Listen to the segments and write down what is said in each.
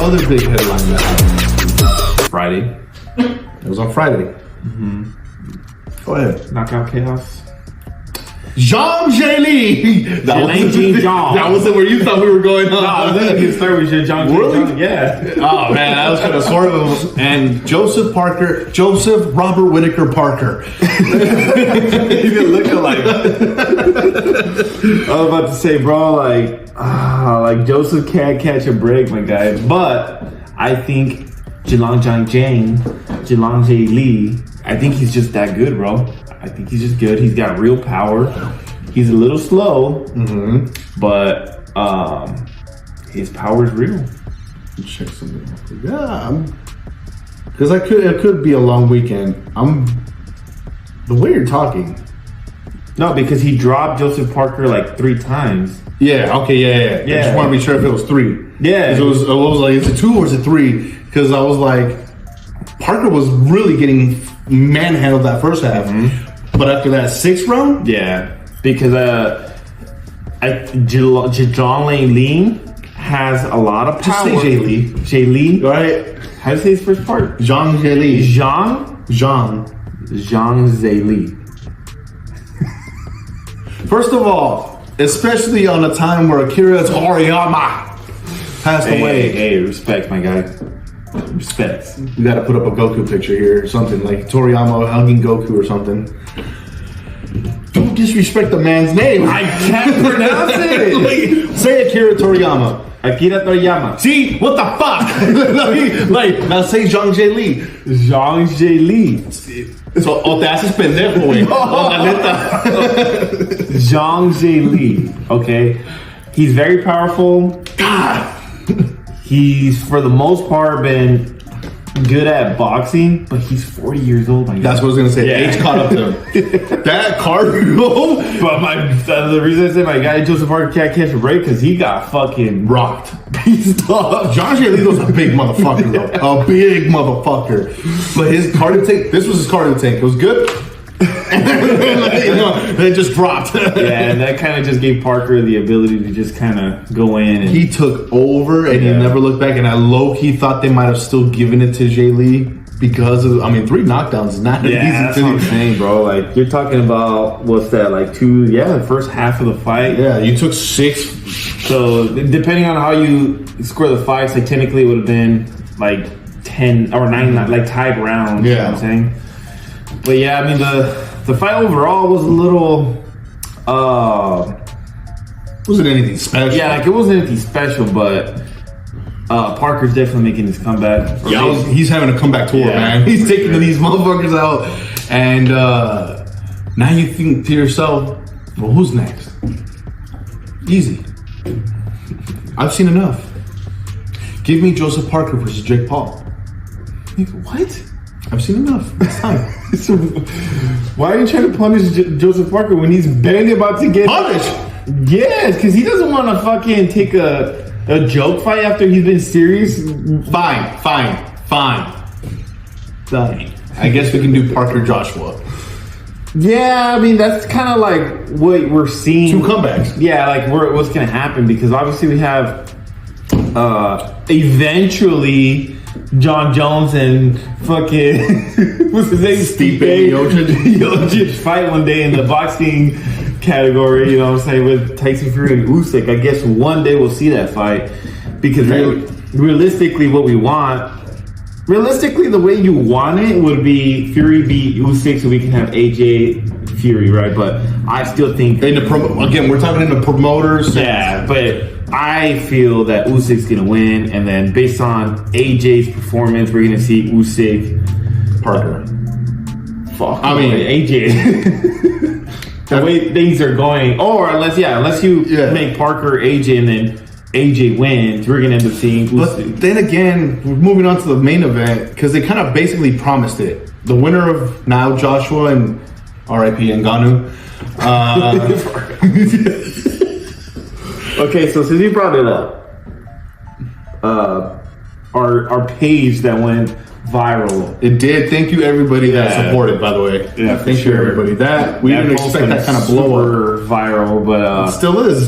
other big headline that happened? Friday. It was on Friday. Go ahead. Knockout Chaos. Zhang Zhili. That wasn't where you thought we were going. No, I was thinking his third was Zhang. Really? Yeah. Oh man, I was gonna sort of. And Joseph Robert Whitaker Parker. Even look alike. I was about to say, bro, like Joseph can't catch a break, my guy. But I think Zhang Li, I think he's just that good, bro. I think he's just good. He's got real power. He's a little slow, but his power is real. Check something out. Yeah, because it could be a long weekend. The way you're talking. No, because he dropped Joseph Parker like 3 times. Yeah. Okay. Yeah. I just want to be sure if it was 3. Yeah. It was like, is it 2 or is it 3? Because I was like, Parker was really getting manhandled that first half. But after that 6th round? Yeah. Because Zhang Li has a lot of power. Just say Li. Li. Right? How do you say his first part? Zhang Li. Zhang Li. First of all, especially on a time where Akira Toriyama passed away. Hey, respect, my guy. Respect. You gotta put up a Goku picture here or something, like Toriyama hugging Goku or something. Don't disrespect the man's name. I can't pronounce it. Say Akira Toriyama. Akira Toriyama. See? What the fuck? Now say Zhang Li. Zhang Li. So, te haces pendejo, güey. La neta. Zhang Li. Okay. He's very powerful. God. He's, for the most part, been good at boxing, but he's 40 years old. That's what I was going to say. Yeah. Age caught up to him. That cardio. But the reason I say my guy Joseph Parker can't catch a break because he got fucking rocked. Pieced up. John Giolito's a big motherfucker, though. A big motherfucker. But his cardio tank, this was his cardio tank. It was good. It just dropped. Yeah, and that kind of just gave Parker the ability to just kind of go in. And he took over and he never looked back. And I low-key thought they might have still given it to Jay Lee because of, 3 knockdowns is not easy. That's what I'm saying, bro. Like, you're talking about, what's that, like 2, the first half of the fight. Yeah, you took 6. So, depending on how you score the fights, like, technically it would have been, like, 10 or 9, like, tied rounds. Yeah. You know what I'm saying? But yeah, the fight overall was a little, wasn't anything special. Yeah, like it wasn't anything special, but Parker's definitely making his comeback. Yeah, he's having a comeback tour, man. He's taking these motherfuckers out, and now you think to yourself, well, who's next? Easy. I've seen enough. Give me Joseph Parker versus Jake Paul. What? I've seen enough. It's time. So, why are you trying to punish Joseph Parker when he's barely about to get punished? Yes, because he doesn't want to fucking take a joke fight after he's been serious. Fine. I guess we can do Parker Joshua. Yeah, that's kind of like what we're seeing. 2 comebacks. Yeah, like what's going to happen, because obviously we have eventually John Jones and fucking what's his name? Stipe Miocic fight one day in the boxing category, you know what I'm saying, with Tyson Fury and Usyk. I guess one day we'll see that fight, because realistically the way you want it would be Fury beat Usyk so we can have AJ Fury, right? But I still think again, we're talking in the promoters. Yeah, but I feel that Usyk's gonna win, and then based on AJ's performance, we're gonna see Usyk Parker. AJ. The way things are going, or unless you make Parker AJ and then AJ wins, we're gonna end up seeing Usyk. But then again, we're moving on to the main event because they kind of basically promised it. The winner of now Joshua and R.I.P. Ngannou. Okay, so since you brought it up, our page that went viral. It did. Thank you everybody that supported, by the way. Yeah, thank you everybody. That we didn't expect that kind of blow up. Viral, but it still is.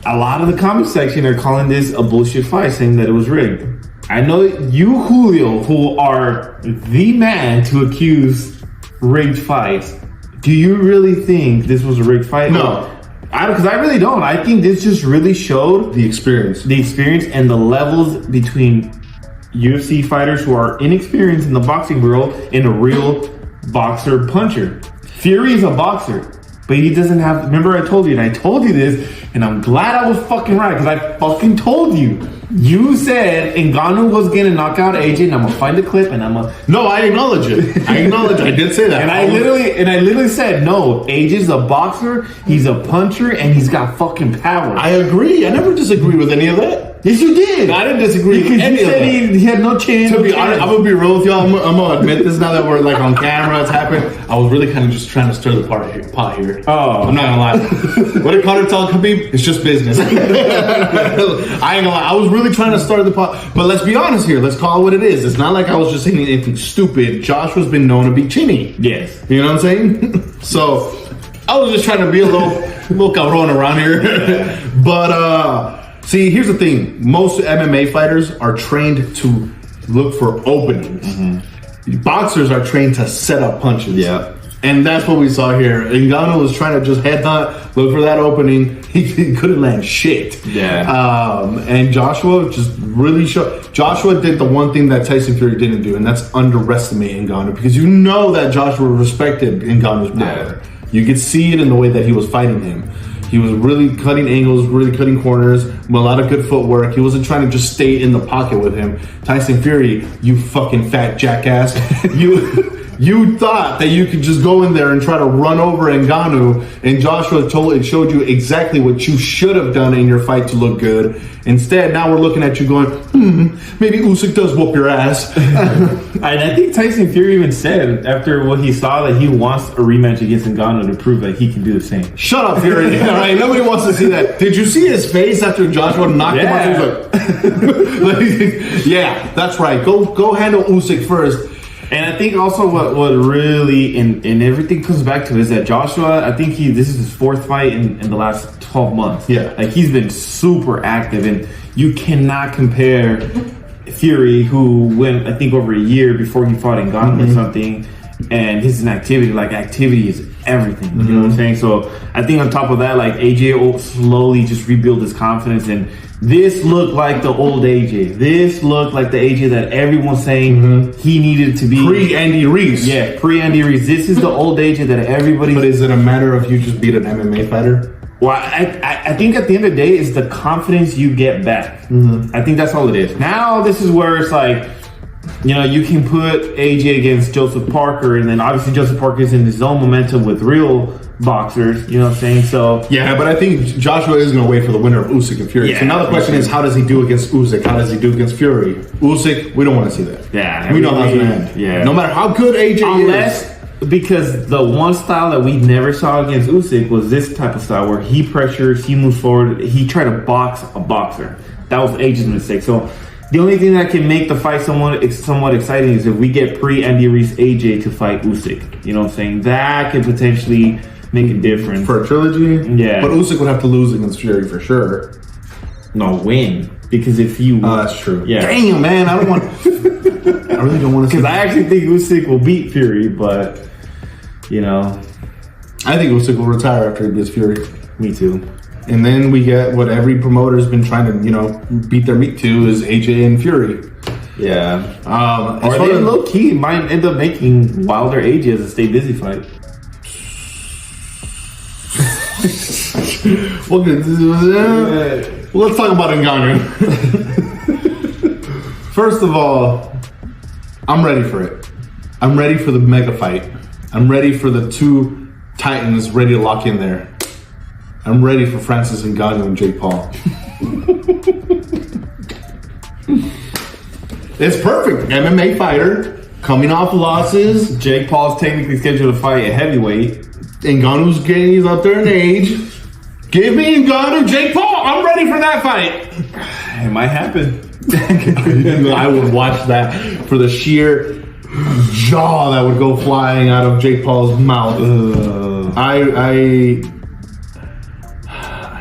a lot of the comment section are calling this a bullshit fight, saying that it was rigged. I know you, Julio, who are the man to accuse rigged fights. Do you really think this was a rigged fight? No. Because I really don't. I think this just really showed the experience and the levels between UFC fighters who are inexperienced in the boxing world and a real boxer puncher. Fury is a boxer, but he doesn't have. Remember, I told you, and I told you this, and I'm glad I was fucking right because I fucking told you. You said Ngannou was gonna knock out AJ, and I'm gonna find the clip, and I'm gonna. No, I acknowledge it. I did say that, and I literally said no. AJ's a boxer. He's a puncher, and he's got fucking power. I agree. I never disagreed with any of that. Yes, you did. I didn't disagree because with any you of said that. he had no chance. To be honest, I'm gonna be real with y'all. I'm gonna admit this now that we're like on camera. It's happened. I was really kind of just trying to stir the pot here. Oh, I'm not gonna lie. What did Carter tell Khabib? It's just business. I ain't gonna lie. I was really trying to start the pot. But let's be honest here. Let's call it what it is. It's not like I was just saying anything stupid. Joshua's been known to be chinny. Yes. You know what I'm saying? So I was just trying to be a little cabron around here. But see, here's the thing. Most MMA fighters are trained to look for openings. Mm-hmm. Boxers are trained to set up punches. Yeah. And that's what we saw here. Ngannou was trying to just headhunt, look for that opening. He couldn't land shit. Yeah. And Joshua just really showed. Joshua did the one thing that Tyson Fury didn't do, and that's underestimate Ngannou, because you know that Joshua respected Ngannou's power. Yeah. You could see it in the way that he was fighting him. He was really cutting angles, really cutting corners, with a lot of good footwork. He wasn't trying to just stay in the pocket with him. Tyson Fury, you fucking fat jackass. You thought that you could just go in there and try to run over Ngannou, and Joshua showed you exactly what you should have done in your fight to look good. Instead, now we're looking at you going, maybe Usyk does whoop your ass. And I think Tyson Fury even said after what he saw that he wants a rematch against Ngannou to prove that he can do the same. Shut up, Fury. All right, nobody wants to see that. Did you see his face after Joshua knocked him out? He was like, yeah, that's right. Go handle Usyk first. And I think also what really and everything comes back to is that Joshua, I think this is his fourth fight in the last 12 months. Yeah. Like, he's been super active, and you cannot compare Fury, who went, I think, over a year before he fought Ngannou or something, and his inactivity. Like, activity is everything. You know what I'm saying? So I think on top of that, like, AJ will slowly just rebuild his confidence, and this looked like the old AJ. This looked like the AJ that everyone's saying he needed to be. Pre-Andy Reese. Yeah, pre-Andy Reese. This is the old AJ that everybody... But is it a matter of you just beat an MMA fighter? Well, I think at the end of the day, it's the confidence you get back. I think that's all it is. Now, this is where it's like, you know, you can put AJ against Joseph Parker, and then obviously Joseph Parker is in his own momentum with real boxers, you know what I'm saying? So yeah, but I think Joshua is going to wait for the winner of Usyk and Fury. Yeah, so now the question is, how does he do against Usyk? How does he do against Fury? Usyk, we don't want to see that. Yeah, we know how it's going to end. Yeah, no matter how good AJ is. Because the one style that we never saw against Usyk was this type of style where he pressures, he moves forward, he tried to box a boxer. That was AJ's mistake. So the only thing that can make the fight somewhat exciting is if we get pre-Andy Reese AJ to fight Usyk. You know what I'm saying? That could potentially make a difference. For a trilogy? Yeah. But Usyk would have to lose against Fury for sure. No, win. Because if you... that's true. Yeah. Damn, man. I really don't want to see Because I actually think Usyk will beat Fury, but, you know... I think Usyk will retire after he beats Fury. Me too. And then we get what every promoter's been trying to, you know, beat their meat to is AJ and Fury. Yeah. Or they low-key might end up making Wilder AJ as a stay busy fight. Let's talk about Ngannou. First of all, I'm ready for it. I'm ready for the mega fight. I'm ready for the two titans ready to lock in there. I'm ready for Francis Ngannou and Jake Paul. It's perfect. MMA fighter coming off losses. Jake Paul's technically scheduled to fight at heavyweight. Ngannou's getting, he's up there in age. Give me Ngannou, Jake Paul. I'm ready for that fight. It might happen. I would watch that for the sheer jaw that would go flying out of Jake Paul's mouth. I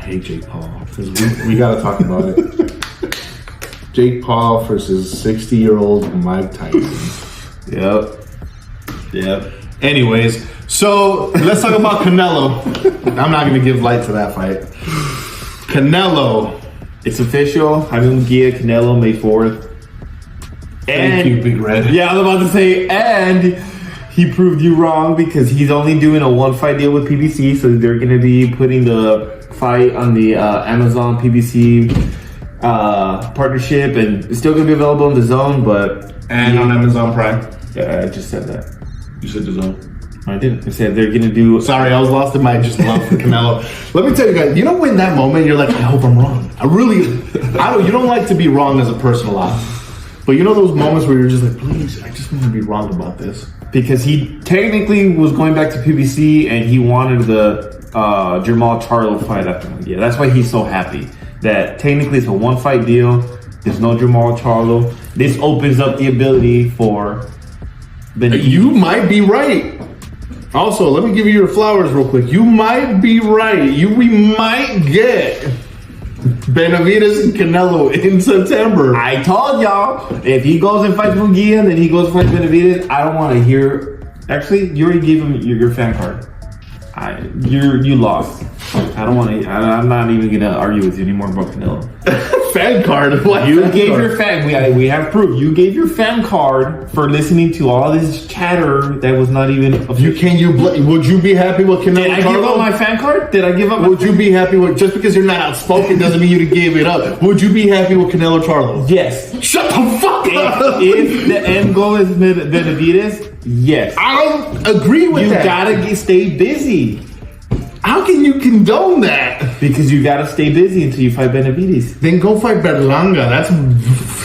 hate Jake Paul. because we got to talk about it. Jake Paul versus 60-year-old Mike Tyson. Yep. Anyways, so let's talk about Canelo. I'm not going to give light to that fight. Canelo. It's official. Jaime Munguia, Canelo, May 4th. Thank you, Big Red. Yeah, I was about to say, and he proved you wrong because he's only doing a 1-fight deal with PBC, so they're going to be putting the fight on the Amazon PBC partnership, and it's still going to be available on the Zone, but... And on Amazon Prime. Yeah, I just said that. You said the Zone. I didn't. I said they're going to do... Sorry, I was lost in my just love for Canelo. Let me tell you guys, you know when that moment you're like, I hope I'm wrong. You don't like to be wrong as a person a lot. But you know those moments where you're just like, please, I just want to be wrong about this. Because he technically was going back to PBC and he wanted the Jermall Charlo fight after. Yeah, that's why he's so happy. That technically it's a 1-fight deal. There's no Jermall Charlo. This opens up the ability for... You might be right. Also, let me give you your flowers real quick. You might be right. We might get Benavidez and Canelo in September. I told y'all, if he goes and fights Munguia, then he goes and fights Benavidez. I don't want to hear... Actually, you already gave him your fan card. You lost. I don't want to... I'm not even going to argue with you anymore about Canelo. Fan card? What? You gave your fan... We have proof. You gave your fan card for listening to all this chatter that was not even... Would you be happy with Canelo? Did I give up my fan card? Did I give up my Would you be happy with... Just because you're not outspoken doesn't mean you gave it up. Would you be happy with Canelo Charlo? Yes. Shut the fuck up! If the end goal is Benavidez, yes. I don't agree with that. You gotta stay busy. How can you condone that? Because you gotta stay busy until you fight Benavidez. Then go fight Berlanga. That's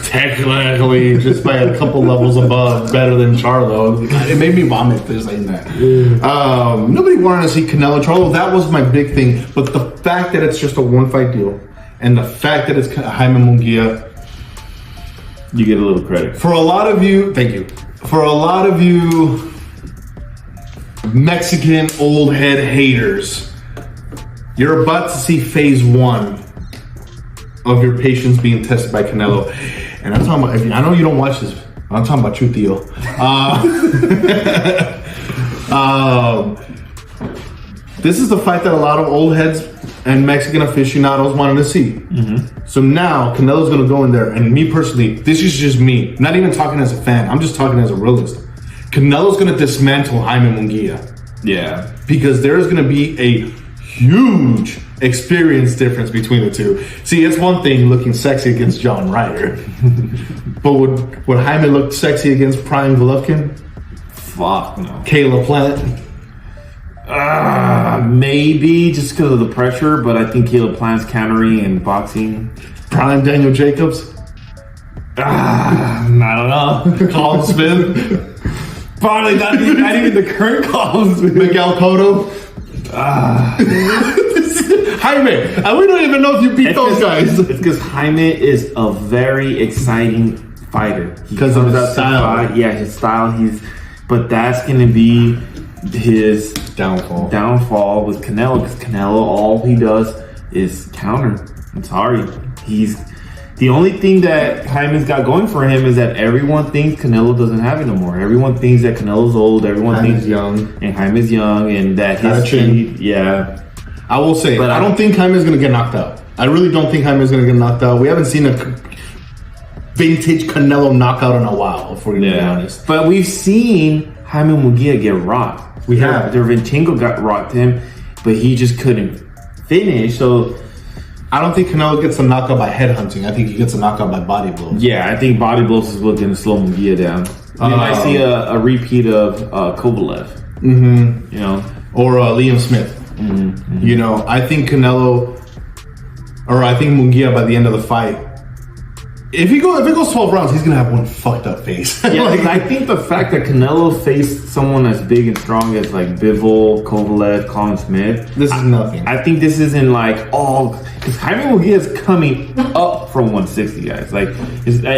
technically just by a couple levels above better than Charlo. It made me vomit just saying that. Nobody wanted to see Canelo Charlo. That was my big thing. But the fact that it's just a 1-fight deal and the fact that it's Jaime Munguia, you get a little credit. For a lot of you, thank you. For a lot of you Mexican old head haters, you're about to see phase 1 of your patience being tested by Canelo. And I'm talking about, I know you don't watch this, I'm talking about you, Theo. This is the fight that a lot of old heads and Mexican aficionados wanted to see. Mm-hmm. So now Canelo's going to go in there, and me personally, this is just me, not even talking as a fan, I'm just talking as a realist. Canelo's going to dismantle Jaime Munguia. Yeah. Because there's going to be a huge experience difference between the two. See, it's one thing looking sexy against John Ryder. But would Jaime look sexy against Brian Golovkin? Fuck no. Caleb Plant? Maybe just because of the pressure, but I think Caleb Plant's countering and boxing. Prime Daniel Jacobs? I don't know. Colin Smith? Probably not even the current Colin Smith. Miguel Cotto? Jaime, we don't even know if you beat those guys. It's because Jaime is a very exciting fighter. Because of his style. Yeah, his style. But that's going to be his downfall with Canelo. Because Canelo, all he does is counter. I'm sorry. The only thing that Jaime's got going for him is that everyone thinks Canelo doesn't have it no more. Everyone thinks that Canelo's old. Everyone thinks young. And Jaime's young. And that his speed, yeah. I will say, but I don't think Jaime's going to get knocked out. I really don't think Jaime's going to get knocked out. We haven't seen a vintage Canelo knockout in a while, if we're going to be honest. But we've seen Jaime Munguia get rocked. We have. Dervincengo got rocked him, but he just couldn't finish. So I don't think Canelo gets a knockout by headhunting. I think he gets a knockout by body blows. Yeah, I think body blows is what's going to slow Munguia down. We might see a repeat of Kovalev. Mm-hmm. You know, or Liam Smith. Mm-hmm. You know, I think Munguia by the end of the fight, if it goes 12 rounds, he's gonna have one fucked up face. Yeah, I think the fact that Canelo faced someone as big and strong as like Bivol, Kovalev, Colin Smith, this is nothing. I think this isn't like because Jaime Munguia is coming up from 160, guys. Like,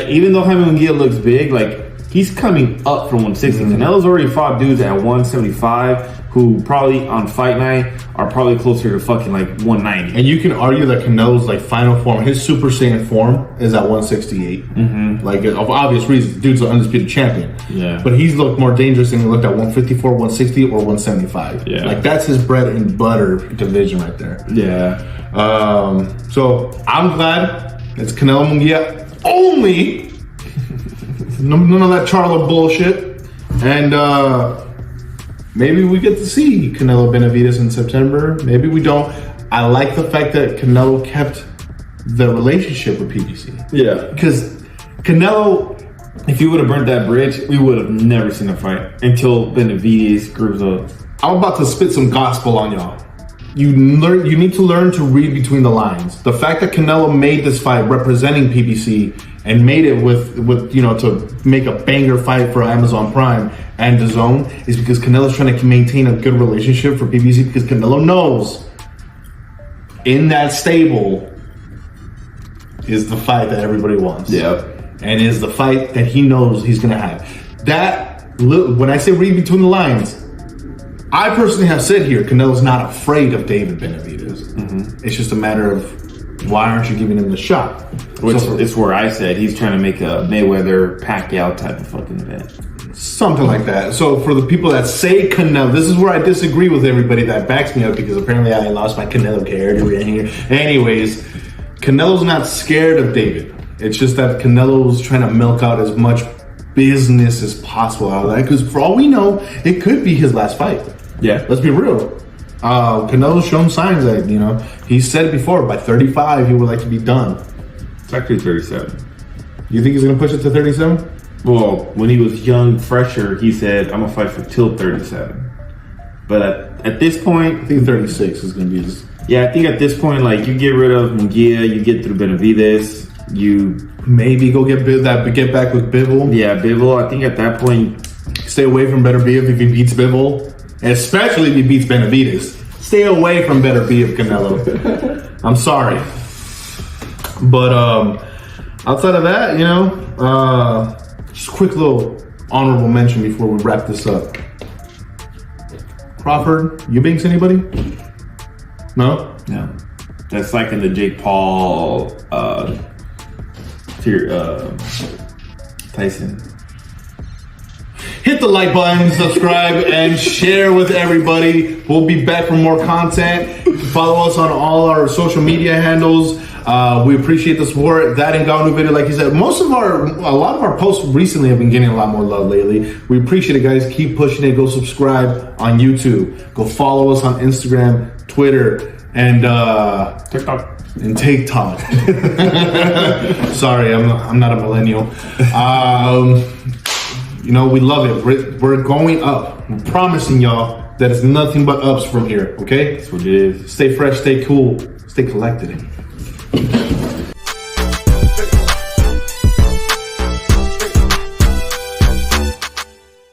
even though Jaime Munguia looks big, like he's coming up from 160. Canelo's already fought dudes at 175 who probably on fight night are probably closer to fucking like 190. And you can argue that Canelo's like final form, his Super Saiyan form is at 168. Like of obvious reasons, dude's an undisputed champion. Yeah. But he's looked more dangerous than he looked at 154, 160, or 175. Yeah. Like that's his bread and butter division right there. Yeah. So I'm glad it's Canelo Munguia only. None of that Charlo bullshit. And maybe we get to see Canelo Benavidez in September. Maybe we don't. I like the fact that Canelo kept the relationship with PBC. Yeah. Because Canelo, if you would have burnt that bridge, we would have never seen a fight until Benavidez groups up. I'm about to spit some gospel on y'all. You need to learn to read between the lines. The fact that Canelo made this fight representing PBC and made it with to make a banger fight for Amazon Prime and DAZN is because Canelo's trying to maintain a good relationship for PBC, because Canelo knows in that stable is the fight that everybody wants. Yeah. And is the fight that he knows he's going to have. When I say read between the lines, I personally have said here, Canelo's not afraid of David Benavidez. It's just a matter of why aren't you giving him the shot? Which is where I said he's trying to make a Mayweather Pacquiao type of fucking event. Something like that. So for the people that say Canelo, this is where I disagree with everybody that backs me up, because apparently I lost my Canelo character here. Anyways, Canelo's not scared of David. It's just that Canelo's trying to milk out as much business as possible out of that, because for all we know, it could be his last fight. Yeah. Let's be real. Canelo's shown signs that, he said it before, by 35, he would like to be done. It's actually 37. You think he's going to push it to 37? Well, when he was young, fresher, he said, I'm going to fight for till 37. But at this point, I think 36 is going to be his. Yeah, I think at this point, like, you get rid of Munguia, you get through Benavidez, you maybe go get back with Bivol. Yeah, Bivol. I think at that point, stay away from Better Biev if he beats Bivol, and especially if he beats Benavidez. Stay away from Better Biev, Canelo. I'm sorry, but outside of that, just a quick little honorable mention before we wrap this up. Crawford, Eubanks, anybody? No. No. That's like in the Jake Paul, Tyson. Hit the like button, subscribe, and share with everybody. We'll be back for more content. Follow us on all our social media handles. We appreciate the support. That and Ngannou video, like you said, a lot of our posts recently have been getting a lot more love lately. We appreciate it, guys. Keep pushing it. Go subscribe on YouTube. Go follow us on Instagram, Twitter, and TikTok. And TikTok. Sorry, I'm not a millennial. We love it. We're going up. I'm promising y'all that it's nothing but ups from here. Okay? That's what it is. Stay fresh, stay cool, stay collected.